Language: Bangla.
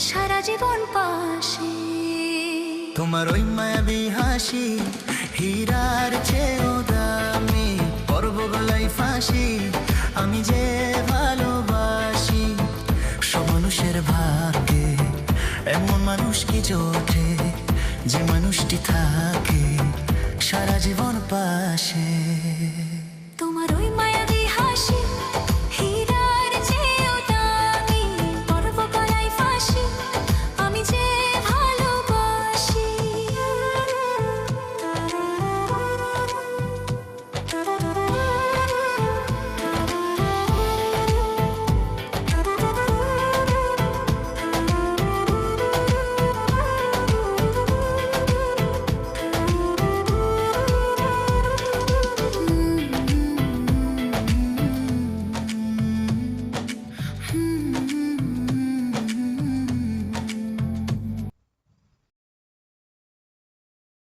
সারা জীবন পাশে। তোমার ওই মায়াবী হাসি হীরার চেয়েও দামি, পরব গলায় ফাঁসি আমি যে ভালোবাসি। সব মানুষের ভাগ্যে এমন মানুষ কি জোটে, যে মানুষটি থাকে সারা জীবন পাশে।